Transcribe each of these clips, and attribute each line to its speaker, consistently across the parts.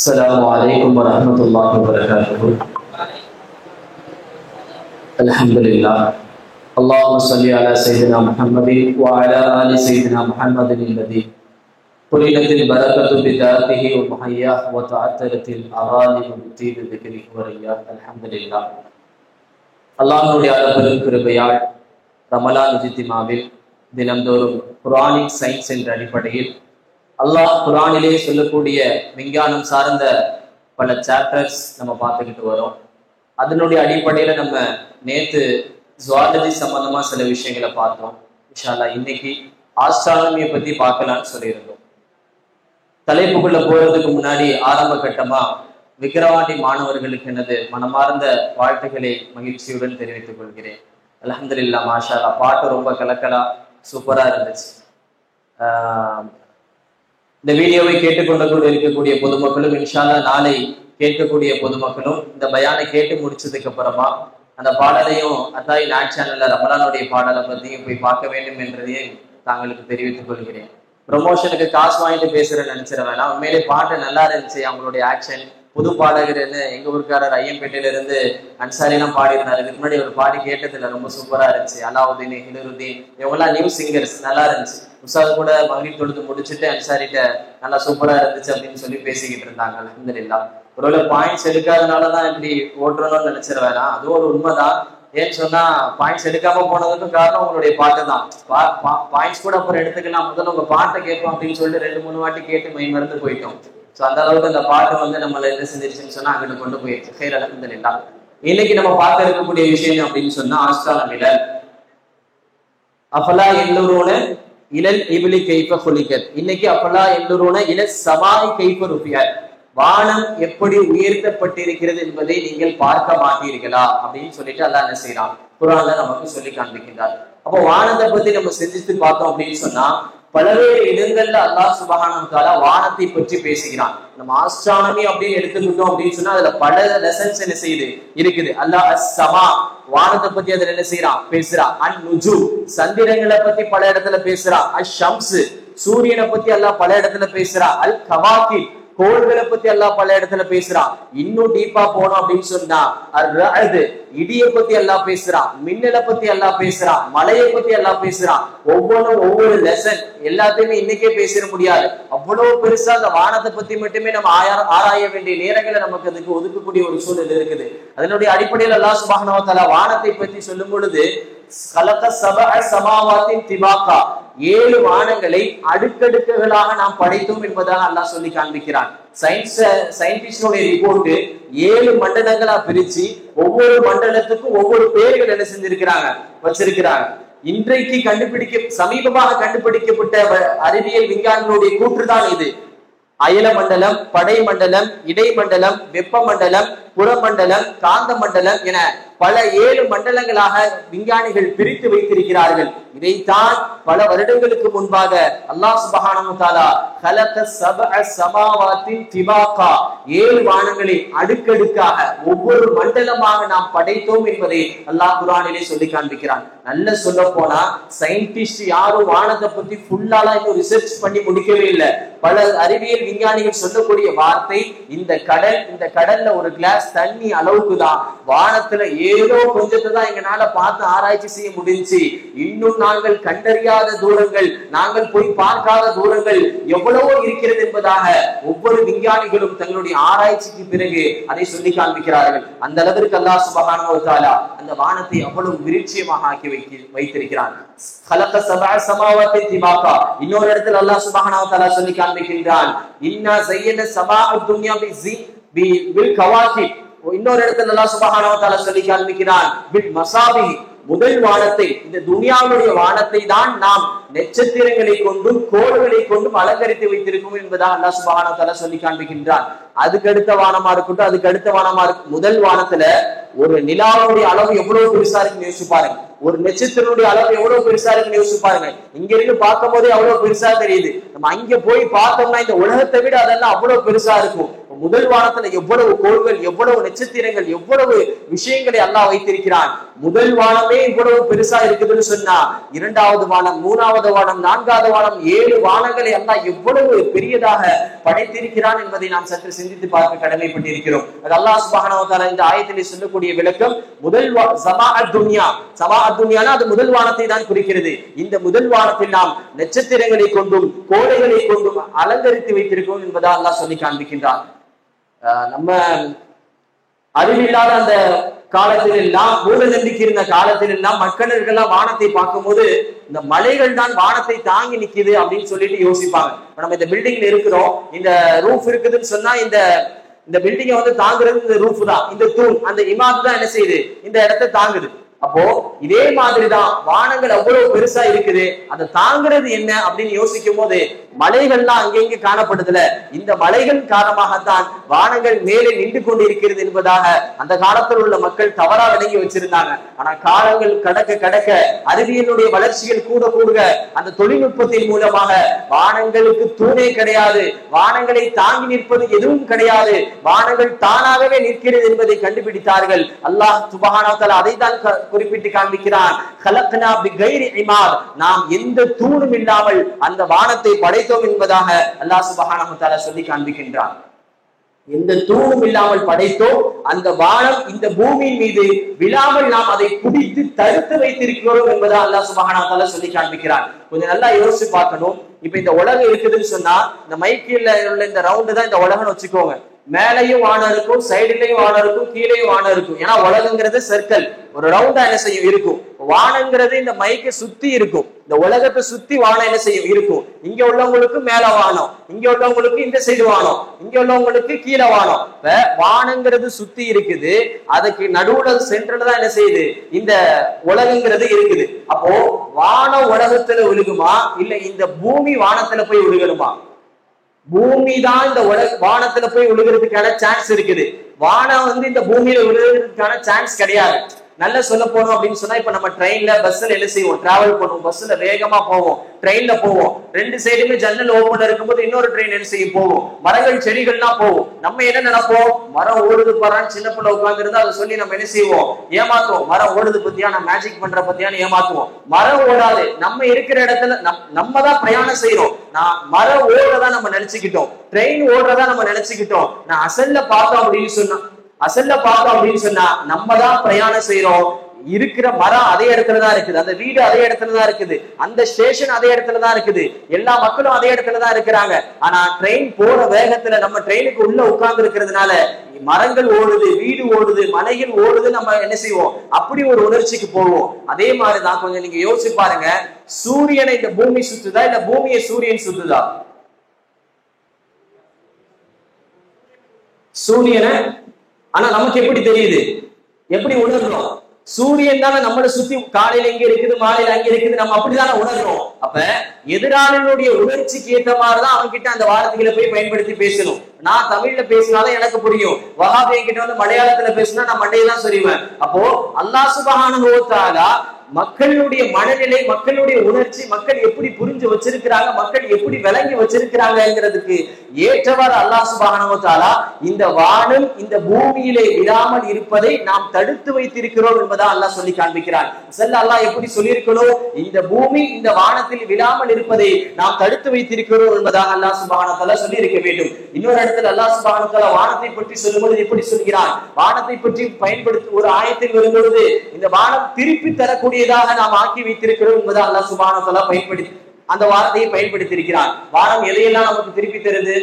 Speaker 1: السلام عليكم ورحمة الله وبركاته. الحمد لله. اللهم صل على سيدنا محمد وعلى آل سيدنا محمد الذي قرنت البركة بذاته ومحياه وتعثرت الأغاني بطيب ذكره ورياه. الحمد لله. அல்லாஹ்வுடைய அளப்பெரும் கிருபையால் ரமலான் இஜ்திமாவில் தினந்தோறும் குர்ஆனிக் சயின்ஸ் என்ற அடிப்படையில் அல்லாஹ் குர்ஆனிலே சொல்லக்கூடிய விஞ்ஞானம் சார்ந்த பல சாப்டர்ஸ் நம்ம பார்த்துக்கிட்டு வரோம். அதனுடைய அடிப்படையில் நம்ம நேற்று ஜுவாலஜி சம்பந்தமா சில விஷயங்களை பார்த்தோம். இன்ஷா அல்லாஹ் இன்னைக்கு ஆஸ்ட்ரானமியை பத்தி பார்க்கலாம்னு சொல்லியிருந்தோம். தலைப்புக்குள்ள போறதுக்கு முன்னாடி ஆரம்ப கட்டமா விக்கிரவாண்டி மாணவர்களுக்கு எனது மனமார்ந்த வாழ்த்துக்களை மகிழ்ச்சியுடன் தெரிவித்துக் கொள்கிறேன். அல்ஹம்துலில்லாஹ், மாஷா அல்லாஹ், பாட்டு ரொம்ப கலக்கலா சூப்பரா இருந்துச்சு. இந்த வீடியோவை கேட்டுக்கொண்டு இருக்கக்கூடிய பொதுமக்களும் இன்ஷா அல்லாஹ் நாளை கேட்கக்கூடிய பொதுமக்களும் இந்த பயானை கேட்டு முடிச்சதுக்கு அப்புறமா அந்த பாடலையும் அத்தாய் நாட் சேனல்ல ரமலானுடைய பாடலை பத்தியும் போய் பார்க்க வேண்டும் என்றதையும் தாங்களுக்கு தெரிவித்துக் கொள்கிறேன். ப்ரொமோஷனுக்கு காசு வாங்கிட்டு பேசுறேன்னு நினைச்சிட வேணாம். உண்மையிலே பாட்டு நல்லா இருந்துச்சு. அவங்களுடைய ஆக்ஷன் புது பாடகர்னு எங்க ஊருக்காரர் ஐயம்பேட்டையில இருந்து அன்சாரிலாம் பாடியிருந்தாரு. இதுக்கு முன்னாடி ஒரு பாடி கேட்டதுல ரொம்ப சூப்பரா இருந்துச்சு. அலாவுதீன், ஹிலருதீன் இவங்கெல்லாம் நியூ சிங்கர்ஸ், நல்லா இருந்துச்சு. உஸ்தாத் கூட மகரிப் தொழுது முடிச்சுட்டு அன்சாரிட்ட நல்லா சூப்பரா இருந்துச்சு அப்படின்னு சொல்லி பேசிக்கிட்டு இருந்தாங்க. அல்ஹம்துலில்லாஹ். ஒருவேளை பாயிண்ட்ஸ் எடுக்காதனாலதான் இப்படி ஓட்டுறோம்னு நினைச்சிட வேணாம். அதுவும் ஒரு உண்மைதான். ஏன்னு சொன்னா பாயிண்ட்ஸ் எடுக்காம போனதுக்கும் காரணம் உங்களுடைய பாட்டு தான். பாயிண்ட்ஸ் கூட அப்புறம் எடுத்துக்கலாம், முதல்ல உங்க பாட்டை கேட்போம் அப்படின்னு சொல்லிட்டு 2-3 வாட்டி கேட்டு மறந்து போயிட்டோம். ஸோ அந்த அளவுக்கு அந்த பாட்டு நம்மள என்ன செஞ்சிருச்சுன்னு சொன்னா அங்கிட்டு கொண்டு போயிடுச்சு. ஹைர், அல்ஹம்துலில்லாஹ். இன்னைக்கு நம்ம பார்க்க இருக்கக்கூடிய விஷயம் அப்படின்னு சொன்னா ஆஸ்ட்ரானமில அஃபலா எல்லோரோன இலல் இபிலி கைஃப குலிகத். இன்னைக்கு அஃபலா எல்லோரோன இல சமாய் கைஃப ருஃபியத், வானம் எப்படி உயர்த்தப்பட்டிருக்கிறது என்பதை நீங்கள் பார்க்க மாட்டீர்களா அப்படின்னு சொல்லிட்டு அல்லாஹ் என்ன செய்யறான், குர்ஆன்ல நமக்கு சொல்லி காண்பிக்கின்றார். அப்போ வானத்தை பத்தி நம்ம செஞ்சுட்டு பார்த்தோம் அப்படின்னு சொன்னா பல்வேறு இடங்கள்ல அல்லாஹ் சுப்ஹானஹு வ தஆலா வானத்தை பற்றி பேசுகிறான். நம்ம ஆஸ்ட்ரானமி அப்படின்னு எடுத்துக்கிட்டோம் அப்படின்னு சொன்னா அதுல பல லெசன்ஸ் என்ன செய்யுது இருக்குது. அல்லாஹ் அஸ்-ஸமா, வானத்தை பத்தி அதுல என்ன செய்யறான், பேசுறான். அன்-நுஜூம், சந்திரங்களை பத்தி பல இடத்துல பேசுறான். அஷ்-ஷம்ஸ், சூரியனை பத்தி அல்லாஹ் பல இடத்துல பேசுறான். அல்-கவாகிப், கோள்களை பத்தி எல்லாம் பல இடத்துல பேசுறான். இன்னும் டீப்பா போனோம் அப்படின்னு சொன்னா அர்-ரஅத், இடியை பத்தி எல்லாம் பேசுறான். மின்னலை பத்தி எல்லாம் பேசுறான். மலையை பத்தி எல்லாம் பேசுறான். ஒவ்வொரு லெசன் எல்லாத்தையுமே இன்னைக்கே பேசிட முடியாது. அவ்வளவு பெருசா அந்த வானத்தை பத்தி மட்டுமே நம்ம ஆராய வேண்டிய நேரங்களை நமக்கு அதுக்கு ஒதுக்கக்கூடிய ஒரு சூழல் இருக்குது. அதனுடைய அடிப்படையில் அல்லாஹ் சுப்ஹானஹு வ தஆலா வானத்தை பற்றி சொல்லும் பொழுது கலக சபஅ ஸமாவாத்தின் திபாகா, 7 வானங்களை அடுக்கடுக்குகளாக நாம் படைத்தோம் என்பதாக அல்லாஹ் சொல்லி காண்பிக்கிறான். சயின்டிஸ்டோட ரிப்போர்ட் 7 மண்டலங்களா பிரிச்சு ஒவ்வொரு மண்டலத்துக்கும் ஒவ்வொரு பேர்கள் என்ன செஞ்சிருக்கிறாங்க, வச்சிருக்கிறாங்க. இன்றைக்கு சமீபமாக கண்டுபிடிக்கப்பட்ட அறிவியல் விஞ்ஞானிகளுடைய கூற்றுதான் இது. அயல மண்டலம், படை மண்டலம், இடைமண்டலம், வெப்ப மண்டலம், புறமண்டலம், காந்த மண்டலம் என பல 7 மண்டலங்களாக விஞ்ஞானிகள் பிரித்து வைத்திருக்கிறார்கள். இதைத்தான் பல வருடங்களுக்கு முன்பாக அல்லாஹ் சுப்ஹானஹு வ தஆலா கலக சபஅ ஸமாவாத்தின் திபாகா, 7 வானங்களை அடுக்கடுக்காக ஒவ்வொரு மண்டலமாக நாம் படைத்தோம் என்பதை அல்லாஹ் குர்ஆனிலே சொல்லி காண்பிக்கிறான். நல்ல சொல்ல போனா சயின்டிஸ்ட் யாரும் வானத்தை பத்தி ஃபுல்லாலாம் இன்னும் ரிசர்ச் பண்ணி முடிக்கவே இல்லை. பல அறிவியல் விஞ்ஞானிகள் சொல்லக்கூடிய வார்த்தை, இந்த கடல்ல ஒரு கிளாஸ் தண்ணி அளவுக்கு தான் வானத்துல ஏதோ கொஞ்சத்தை தான் எங்களால பார்த்து ஆராய்ச்சி செய்ய முடிஞ்சு. இன்னும் நாங்கள் கண்டறியாத தூரங்கள், நாங்கள் போய் பார்க்காத தூரங்கள் எவ்வளவோ இருக்கிறது என்பதாக ஒவ்வொரு விஞ்ஞானிகளும் தங்களுடைய ஆராய்ச்சிக்கு பிறகு அதை சொல்லி காண்பிக்கிறார்கள். அந்த அளவிற்கு அல்லாஹ் சுப்ஹானஹு வ தஆலா அந்த வானத்தை அவ்வளவு விருட்சியமாக ஆக்கி வைத்திருக்கிறான். கலக சபஅ ஸமாவாத்தி திபாகா. இன்னொரு இடத்துல அல்லாஹ் சுப்ஹானஹு வ தஆலா சொல்லி காண்பிக்கின்றான், இன்னா ஸய்யன ஸமாஅ துன்யா பில் கவாகிப். இன்னொரு இடத்துல அல்லாஹ் சுப்ஹானஹு வ தஆலா சொல்லி காண்பிக்கிறான் பில் மசாபி, முதல் வானத்தை, இந்த துனியாவுடைய வானத்தை தான் நாம் நட்சத்திரங்களை கொண்டும் கோள்களை கொண்டும் அலங்கரித்து வைத்திருக்கும் என்பதாக அல்லாஹ் சுப்ஹானஹு வ தஆலா சொல்லி காண்பிக்கின்றான். அதுக்கு அடுத்த வானமா இருக்கட்டும், அதுக்கு அடுத்த வானமா இருக்கு. முதல் வானத்துல ஒரு நிலாவுடைய அளவு எவ்வளவு பெருசா இருக்குன்னு யோசிச்சு பாருங்க. ஒரு நட்சத்திரனுடைய அளவு எவ்வளவு பெருசா இருக்குன்னு யோசிச்சு பாருங்க. இங்க இருந்து பார்க்கும் போதே அவ்வளவு பெருசா தெரியுது. நம்ம அங்க போய் பார்த்தோம்னா இந்த உலகத்தை விட அதெல்லாம் அவ்வளவு பெருசா இருக்கும். முதல் வானத்துல எவ்வளவு கோள்கள், எவ்வளவு நட்சத்திரங்கள், எவ்வளவு விஷயங்களை அல்லாஹ் வைத்திருக்கிறான். முதல் வானமே இவ்வளவு பெருசா இருக்குதுன்னு சொன்னா, இரண்டாவது வானம், மூணாவது வானம், நான்காவது வானம், 7 வானங்களை அல்லாஹ் எவ்வளவு பெரியதாக படைத்திருக்கிறான் என்பதை நாம் சற்று சிந்தித்து பார்க்க கடமைப்பட்டிருக்கிறோம். அது அல்லாஹ் சுப்ஹானஹு வ தஆலா இந்த ஆயத்திலே சொல்லக்கூடிய விளக்கம், முதல் சமாஅத் துன்யா, சமாஅத் துன்யானா அது முதல் வானத்தை தான் குறிக்கிறது. இந்த முதல் வானத்தில் நாம் நட்சத்திரங்களை கொண்டும் கோளைகளை கொண்டும் அலங்கரித்து வைத்திருக்கிறோம் என்பதை அல்லாஹ் சொல்லி காண்பிக்கின்றான். நம்ம அறிவில்லாத அந்த காலத்தில் எல்லாம், மூட நம்பிக்கை இருந்த காலத்தில் எல்லாம் மக்களர்கள்லாம் வானத்தை பார்க்கும் போது இந்த மலைகள் தான் வானத்தை தாங்கி நிக்குது அப்படின்னு சொல்லிட்டு யோசிப்பாங்க. நம்ம இந்த பில்டிங்ல இருக்கிறோம், இந்த ரூஃப் இருக்குதுன்னு சொன்னா இந்த பில்டிங்கை வந்து தாங்குறது இந்த ரூஃப் தான், இந்த தூண், அந்த இமாது தான் என்ன செய்யுது, இந்த இடத்தை தாங்குது. அப்போ இதே மாதிரிதான் வானங்கள் அவ்வளவு பெருசா இருக்குது, அதை தாங்கிறது என்ன அப்படின்னு யோசிக்கும் போது மலைகள்லாம் அங்கெங்க காணப்படுதுல, இந்த மலைகள் காரணமாகத்தான் வானங்கள் மேலே நின்று கொண்டு இருக்கிறது என்பதாக அந்த காலத்தில் உள்ள மக்கள் தவறா விளங்கி வச்சிருந்தாங்க. ஆனா காலங்கள் கடக்க கடக்க, அறிவியலுடைய வளர்ச்சிகள் கூட கூட, அந்த தொழில்நுட்பத்தின் மூலமாக வானங்களுக்கு தூணே கிடையாது, வானங்களை தாங்கி நிற்பது எதுவும் கிடையாது, வானங்கள் தானாகவே நிற்கிறது என்பதை கண்டுபிடித்தார்கள். அல்லாஹ் சுப்ஹானஹு வ தஆலா அதை தான் குறிப்பிட்டு காண்பிக்கிறான். கலக்னா பிகைரி இமாத், நாம் எந்த தூணும் இல்லாமல் அந்த வானத்தை படைத்தோம் என்பதாக அல்லாஹ் சுப்ஹானஹு வ தஆலா சொல்லி காண்பிக்கின்றான். எந்த தூணும் இல்லாமல் படைத்தோம், அந்த வானம் இந்த பூமியின் மீது விழாமல் நாம் அதை பிடித்து தடுத்து வைத்திருக்கிறோம் என்பதை அல்லாஹ் சுப்ஹானஹு வ தஆலா சொல்லி காண்பிக்கிறான். கொஞ்சம் நல்லா யோசிச்சு பார்க்கணும். இப்ப இந்த உலகம் இருக்குதுன்னு சொன்னா, இந்த மைக்கில் உள்ள இந்த ரவுண்டு தான் இந்த உலகம்னு வச்சுக்கோங்க. மேலையும் வானம் இருக்கும், சைடுலயும் வானம் இருக்கும், கீழேயும் வானம் இருக்கும். ஏன்னா உலகங்கிறது சர்க்கிள், ஒரு ரவுண்டா என்ன செய்யும் இருக்கும். வானங்கிறது இந்த மைக்கை சுத்தி இருக்கும், இந்த உலகத்தை சுத்தி வானம் என்ன செய்யும் இருக்கும். இங்க உள்ளவங்களுக்கு மேல வானம், இங்க உள்ளவங்களுக்கு இந்த சைடு வானம், இங்க உள்ளவங்களுக்கு கீழே வானம். இப்ப வானங்கிறது சுத்தி இருக்குது, அதுக்கு நடுவுல சென்டர்ல தான் என்ன செய்யுது, இந்த உலகங்கிறது இருக்குது. அப்போ வானம் உலகத்துல விழுகுமா, இல்ல இந்த பூமி வானத்துல போய் விழுகணுமா? பூமி தான் இந்த வானத்துல போய் விழுகிறதுக்கான சான்ஸ் இருக்குது. வானம் வந்து இந்த பூமியில விழுகிறதுக்கான சான்ஸ் கிடையாது. நல்லா சொல்ல போனோம் அப்படின்னு சொன்னா, இப்ப நம்ம ட்ரெயின்ல பஸ்ல என்ன செய்வோம், டிராவல் பண்ணுவோம், பஸ்ல வேகமா போவோம், ட்ரெயின்ல போவோம், ரெண்டு சைடுமே ஜன்னல் ஓபன்ல இருக்கும்போது இன்னொரு ட்ரெயின் என்ன செய்யும் போவோம், மரங்கள் செடிகள்லாம் போவோம். நம்ம என்ன நினைப்போம், மரம் ஓடுது பாறான்னு சின்ன பிள்ளை உட்கார்ந்து இருந்தா அதை சொல்லி நம்ம என்ன செய்வோம், ஏமாத்துவோம். மரம் ஓடுது பத்தியா, நான் மேஜிக் பண்ற பத்தியான்னு ஏமாத்துவோம். மரம் ஓடாது, நம்ம இருக்கிற இடத்துல நம்ம தான் பிரயாணம் செய்யறோம். நான் மரம் ஓடுறதா நம்ம நினைச்சுக்கிட்டோம், ட்ரெயின் ஓடுறதா நம்ம நினைச்சுக்கிட்டோம். நான் அசல்ல பார்த்தோம் அப்படின்னு சொன்னா நம்ம தான் பிரயாணம் செய்யறோம். இருக்கிற மரம் அதே இடத்துலதான் இருக்குது, அந்த வீடு அதே இடத்துலதான் இருக்குது, அந்த ஸ்டேஷன் அதே இடத்துலதான் இருக்குது, எல்லா மக்களும் அதே இடத்துலதான் இருக்கிறாங்க. ஆனா ட்ரெயின் போற வேகத்துல நம்ம ட்ரெயினுக்கு உள்ள உட்கார்ந்து இருக்கிறதுனால மரங்கள் ஓடுது, வீடு ஓடுது, மலைகள் ஓடுது, நம்ம என்ன செய்வோம், அப்படி ஒரு உணர்ச்சிக்கு போவோம். அதே மாதிரிதான் கொஞ்சம் நீங்க யோசிச்சு பாருங்க, சூரியனை இந்த பூமி சுத்துதா, இல்ல பூமியை சூரியன் சுத்துதா? சூரியனை. ஆனா நமக்கு எப்படி தெரியுது, எப்படி உணர்றோம்? சூரியன் தானே நம்மளை சுத்தி காலையில எங்க இருக்குது, மாலையில அங்க இருக்குது, நம்ம அப்படிதானே உணர்றோம். அப்ப எதிராளிகளுடைய உணர்ச்சிக்கு ஏற்ற மாதிரிதான் அவங்க கிட்ட அந்த வார்த்தைகளை போய் பயன்படுத்தி பேசணும். நான் தமிழ்ல பேசினாலும் எனக்கு புரியும், வஹாபி என்கிட்ட வந்து மலையாளத்துல பேசினா நான் மண்டையெல்லாம் சொல்லுவேன். அப்போ அல்லாஹ் சுப்ஹானஹு வ தஆலா மக்களுடைய மனநிலை, மக்களுடைய உணர்ச்சி, மக்கள் எப்படி புரிஞ்சு வச்சிருக்கிறாங்க, மக்கள் எப்படி விளங்கி வச்சிருக்கிறாங்கிறதுக்கு ஏற்றவாறு அல்லாஹ் சுப்ஹானஹு வ தஆலா இந்த வானம் இந்த பூமியிலே விழாமல் இருப்பதை நாம் தடுத்து வைத்திருக்கிறோம் என்பதை அல்லாஹ் சொல்லி காண்பிக்கிறான். அல்லாஹ் எப்படி சொல்லியிருக்கணும், இந்த பூமி இந்த வானத்தில் விழாமல் இருப்பதை நாம் தடுத்து வைத்திருக்கிறோம் என்பதாக அல்லாஹ் சுப்ஹானஹு வ தஆலா சொல்லி இருக்க வேண்டும். இன்னொரு இடத்துல அல்லாஹ் சுப்ஹானஹு வ தஆலா வானத்தை பற்றி சொல்லும்போது எப்படி சொல்கிறான், வானத்தை பற்றி பயன்படுத்தி ஒரு ஆயத்தில் வரும்பொழுது இந்த வானம் திருப்பி தரக்கூடிய நாம் ஆக்கி வைத்திருக்கிறோம் என்பதை அல்லாஹ் சுப்ஹானஹு வ தஆலா பயன்படுத்தி அந்த வார்த்தையை பயன்படுத்தி இருக்கிறான். வானம் எதையெல்லாம் நமக்கு திருப்பி தருது,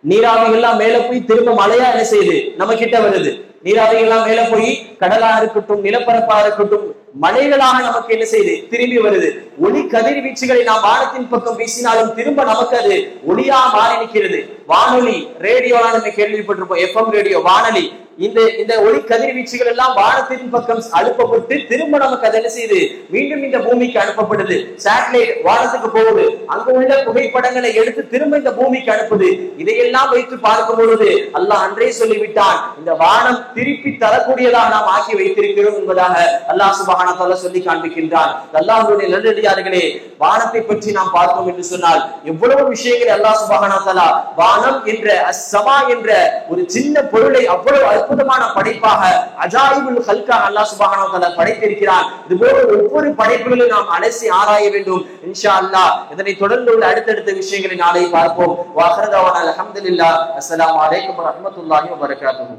Speaker 1: நீராவிகள்லாம் மேல போய் திரும்ப மழையா என்ன செய்யுது, நம்ம கிட்ட வருது. நீராவிகள்லாம் மேல போய் கடலா இருக்கட்டும், நிலப்பரப்பா இருக்கட்டும், மலைகளாக நமக்கு என்ன செய்யுது, திரும்பி வருது. ஒளி கதிர்வீச்சுகளை நாம் வானத்தின் பக்கம் வீசினாலும் திரும்ப நமக்கு அது ஒளியா மாறி நிற்கிறது. வானொலி, ரேடியோலாம் நம்ம கேள்விப்பட்டிருப்போம், எஃப்எம் ரேடியோ, வானொலி. இந்த ஒளி கதிர்வீச்சுகள் எல்லாம் வானத்தின் பக்கம் அனுப்பப்பட்டு திரும்ப நமக்கு அது என்ன செய்யுது, மீண்டும் இந்த பூமிக்கு அனுப்பப்படுது. சேட்டலைட் வானத்துக்கு போகுது, அங்க உள்ள புகைப்படங்களை எடுத்து திரும்ப இந்த பூமிக்கு அனுப்புது. இதையெல்லாம் வைத்து பார்க்கும் பொழுது அல்லாஹ் அன்றே சொல்லிவிட்டான், இந்த வானம் திருப்பி தரக்கூடியதாக நாம் ஆக்கி வைத்திருக்கிறோம் என்பதாக அல்லாஹ் சுப்ஹானஹு வ தஆலா சொல்லி காண்பிக்கின்றான். அல்லாஹ்வுடைய நல்லடியார்களே, வானத்தை பற்றி நாம் பார்த்தோம் என்று சொன்னால் எவ்வளவு விஷயங்களை அல்லாஹ் சுப்ஹானஹு வ தஆலா வான வானம் என்ற அஸ்ஸமா என்ற ஒரு சின்ன பொருளை அவ்வளவு அற்புதமான படைப்பாக அஜாயிபுல் ஹல்காக அல்லாஹ் சுப்ஹானஹு வ தஆலா படைத்திருக்கிறான். இது போல ஒவ்வொரு படைப்புகளையும் நாம் அலசி ஆராய வேண்டும் இன்ஷா அல்லாஹ். இதனை தொடர்ந்து உள்ள அடுத்தடுத்த விஷயங்களை நாளை பார்ப்போம். வ ஆகிரு தஅவானா அல்ஹம்துலில்லாஹ். அஸ்ஸலாமு அலைக்கும் வ ரஹ்மத்துல்லாஹி வ பரகாத்துஹு.